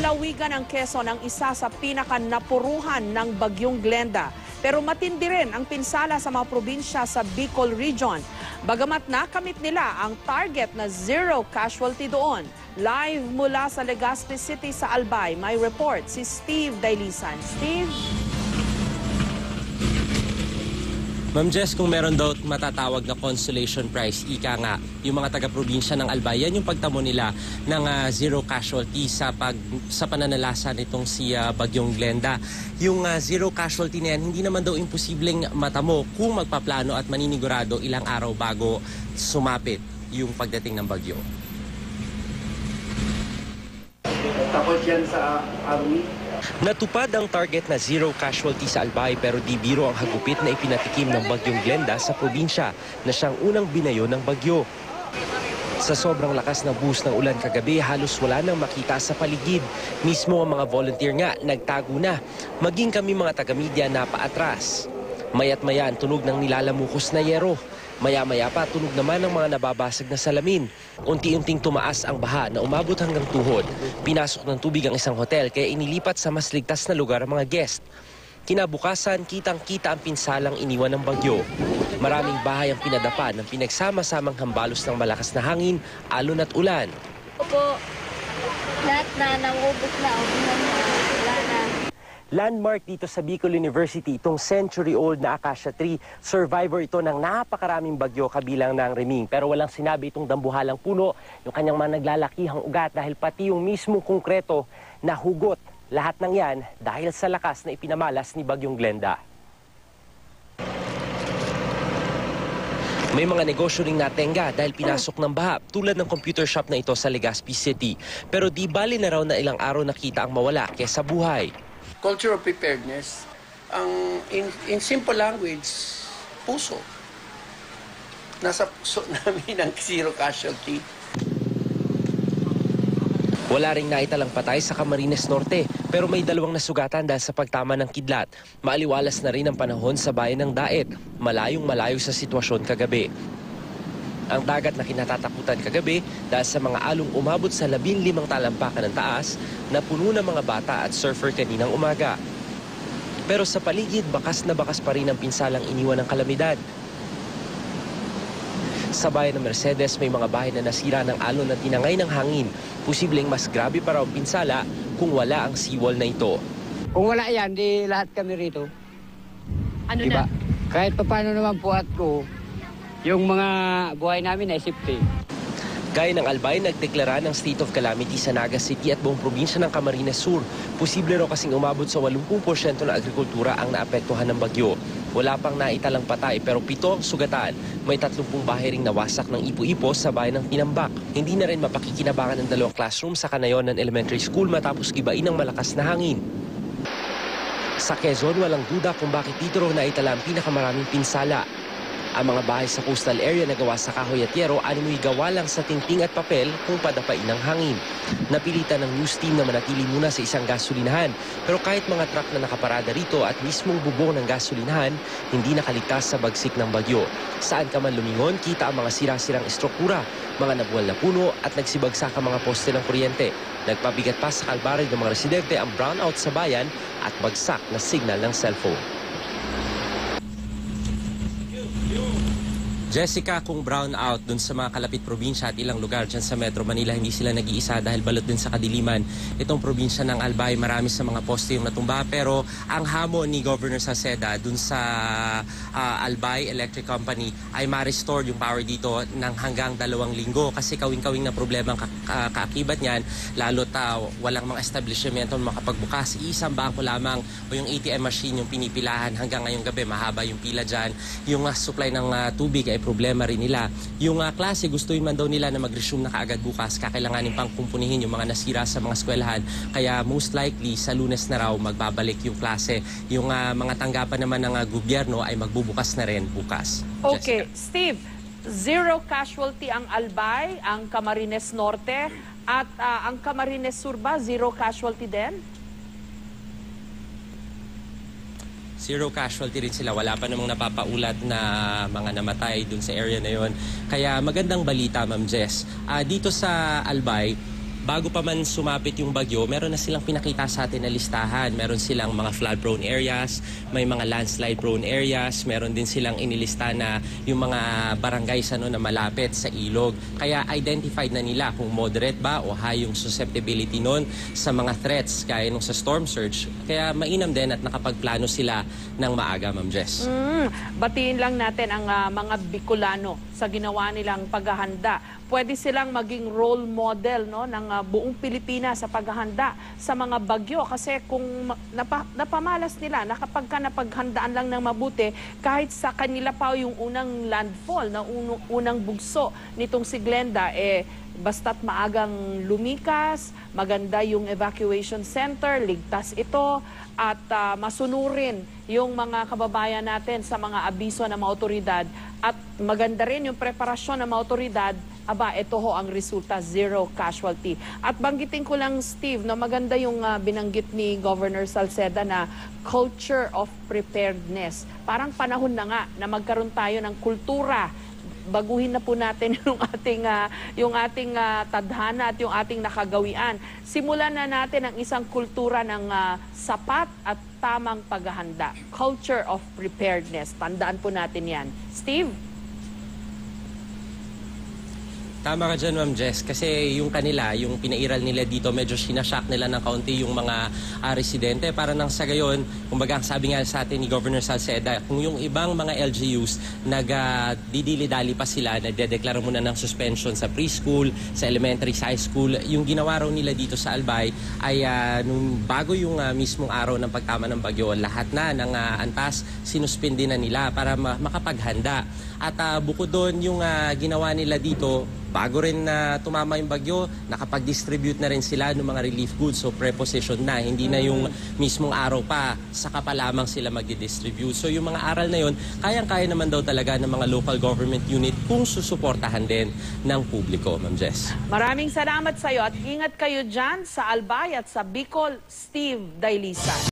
Lalawigan ng Quezon ang isa sa pinakanapuruhan ng Bagyong Glenda. Pero matindi rin ang pinsala sa mga probinsya sa Bicol Region. Bagamat nakamit nila ang target na zero casualty doon. Live mula sa Legazpi City sa Albay, may report si Steve Dailisan. Steve? Ma'am Jess, kung meron daw matatawag na consolation prize, ika nga, yung mga taga-probinsya ng Albay, yan yung pagtamo nila ng zero casualty sa pananalasa nitong si Bagyong Glenda. Yung zero casualty na yan, hindi naman daw imposibleng matamo kung magpaplano at maninigurado ilang araw bago sumapit yung pagdating ng bagyo. Tapos yan sa army. Natupad ang target na zero casualty sa Albay pero di biro ang hagupit na ipinatikim ng Bagyong Glenda sa probinsya na siyang unang binayo ng bagyo. Sa sobrang lakas ng buhos ng ulan kagabi, halos wala nang makita sa paligid. Mismo ang mga volunteer nga nagtago na. Maging kami mga taga-media na paatras. Maya't maya ang tunog ng nilalamukos na yero. Maya-maya pa tunog naman ng mga nababasag na salamin. Unti-unting tumaas ang baha na umabot hanggang tuhod. Pinasok ng tubig ang isang hotel kaya inilipat sa mas ligtas na lugar ang mga guest. Kinabukasan, kitang-kita ang pinsalang iniwan ng bagyo. Maraming bahay ang pinadapa ng pinagsama-samang hambalos ng malakas na hangin, alon at ulan. Opo, lahat na nangubos na. Wala na. Landmark dito sa Bicol University, itong century-old na acacia tree. Survivor ito ng napakaraming bagyo kabilang ng Reming. Pero walang sinabi itong dambuhalang puno, yung kanyang mga naglalakihang ugat dahil pati yung mismong konkreto na hugot. Lahat ng yan dahil sa lakas na ipinamalas ni Bagyong Glenda. May mga negosyo ring natenga dahil pinasok ng baha tulad ng computer shop na ito sa Legazpi City. Pero di bali na raw na ilang araw nakita ang mawala kesa buhay. Culture of preparedness, ang in simple language, puso. Nasa puso namin ang zero casualty. Wala ring naitalang patay sa Camarines Norte pero may 2 nasugatan dahil sa pagtama ng kidlat. Maaliwalas na rin ang panahon sa bayan ng Daet, malayong-malayo sa sitwasyon kagabi. Ang dagat na kinatatakutan kagabi dahil sa mga along umabot sa 15 talampakan ng taas na puno ng mga bata at surfer kaninang umaga. Pero sa paligid, bakas na bakas pa rin ang pinsalang iniwan ng kalamidad. Sa bayan ng Mercedes, may mga bahay na nasira ng alon na tinangay ng hangin. Posibleng mas grabe pa raw ang pinsala kung wala ang seawall na ito. Kung wala yan, di lahat kami rito. Ano Diba? na? Kahit paano naman po at ko, yung mga buhay namin ay safety. Gaya ng Albay, nagdeklara ng state of calamity sa Naga City at buong probinsya ng Camarines Sur. Posible raw kasing umabot sa 80% ng agrikultura ang naapektuhan ng bagyo. Wala pang naitalang patay pero 7 ang sugatan. May 30 bahay ring nawasak ng ipo-ipo sa bayan ng Tinambak. Hindi na rin mapakikinabangan ng 2 classroom sa Canayonan Elementary School matapos gibain ng malakas na hangin. Sa Quezon, walang duda kung bakit dito raw naitala ang pinakamaraming pinsala. Ang mga bahay sa coastal area na gawa sa kahoy at yero animoy gawa lang sa tingting at papel kung padapain ng hangin. Napilitan ng news team na manatili muna sa isang gasolinahan. Pero kahit mga truck na nakaparada rito at mismong bubong ng gasolinahan, hindi nakaligtas sa bagsik ng bagyo. Saan ka man lumingon, kita ang mga sira-sirang estruktura, mga nabuwal na puno at nagsibagsak ang mga poste ng kuryente. Nagpabigat pa sa kalbaryo ng mga residente ang brownout sa bayan at bagsak na signal ng cellphone. Jessica, kung brown out dun sa mga kalapit probinsya at ilang lugar dyan sa Metro Manila, hindi sila nag-iisa dahil balot din sa kadiliman. Itong probinsya ng Albay, marami sa mga poste yung natumba. Pero ang hamon ni Governor Saceda dun sa Albay Electric Company ay ma-restore yung power dito ng hanggang 2 linggo. Kasi kawing-kawing na problema ang kaakibat niyan, lalo't walang mga establishment makapagbukas. Isang bangko lamang o yung ATM machine yung pinipilahan hanggang ngayong gabi. Mahaba yung pila dyan. Yung supply ng tubig ay problema rin nila. Yung klase, gustuin man daw nila na mag-resume na kaagad bukas. Kakailanganin pang kumpunihin yung mga nasira sa mga eskwelahan. Kaya most likely, sa Lunes na raw magbabalik yung klase. Yung mga tanggapan naman ng gobyerno ay magbubukas na rin bukas. Okay, Jessica. Steve, zero casualty ang Albay, ang Camarines Norte, at ang Camarines Sur ba, zero casualty din? Zero casualty rin sila. Wala pa namang napapaulat na mga namatay dun sa area na yon. Kaya magandang balita, Ma'am Jess. Dito sa Albay, bago pa man sumapit yung bagyo, meron na silang pinakita sa atin na listahan. Meron silang mga flood-prone areas, may mga landslide-prone areas, meron din silang inilista na yung mga barangays na malapit sa ilog. Kaya identified na nila kung moderate ba o high yung susceptibility nun sa mga threats gaya nung sa storm surge. Kaya mainam din at nakapagplano sila ng maaga, Ma'am Jess. Batiin lang natin ang mga Bicolano sa ginawa nilang paghahanda. Pwede silang maging role model, no, ng buong Pilipinas sa paghahanda sa mga bagyo. Kasi kung napamalas nila, kapag napaghandaan lang ng mabuti, kahit sa kanila pa yung unang landfall, na unang bugso nitong si Glenda, basta't maagang lumikas, maganda yung evacuation center, ligtas ito, at masunurin yung mga kababayan natin sa mga abiso ng mga otoridad, at maganda rin yung preparasyon ng mga otoridad, ito ho ang resulta, zero casualty. At banggitin ko lang, Steve, na maganda yung binanggit ni Governor Salceda na culture of preparedness. Parang panahon na nga na magkaroon tayo ng kultura. Baguhin na po natin yung ating tadhana at yung ating nakagawian. Simulan na natin ang isang kultura ng sapat at tamang paghahanda. Culture of preparedness. Tandaan po natin yan. Steve? Tama ka dyan, Ma'am Jess, kasi yung kanila, yung pinairal nila dito, medyo sinashock nila ng kaunti yung mga residente. Para nang sa gayon, kumbaga sabi nga sa atin ni Governor Salceda, kung yung ibang mga LGUs nagdidili-dali pa sila, nagdedeklara muna ng suspension sa preschool, sa elementary, sa high school, yung ginawa raw nila dito sa Albay ay nung bago yung mismong araw ng pagtama ng bagyo, lahat na ng antas, sinuspindi na nila para makapaghanda. At bukod doon, yung ginawa nila dito, bago rin na tumama yung bagyo, nakapag-distribute na rin sila ng mga relief goods. So preposition na, hindi na yung mismong araw pa, saka pa lamang sila mag-distribute. So yung mga aral na yun, kayang-kaya naman daw talaga ng mga local government unit kung susuportahan din ng publiko, Ma'am Jess. Maraming salamat sa iyo at ingat kayo dyan sa Albay at sa Bicol, Steve Dailisa.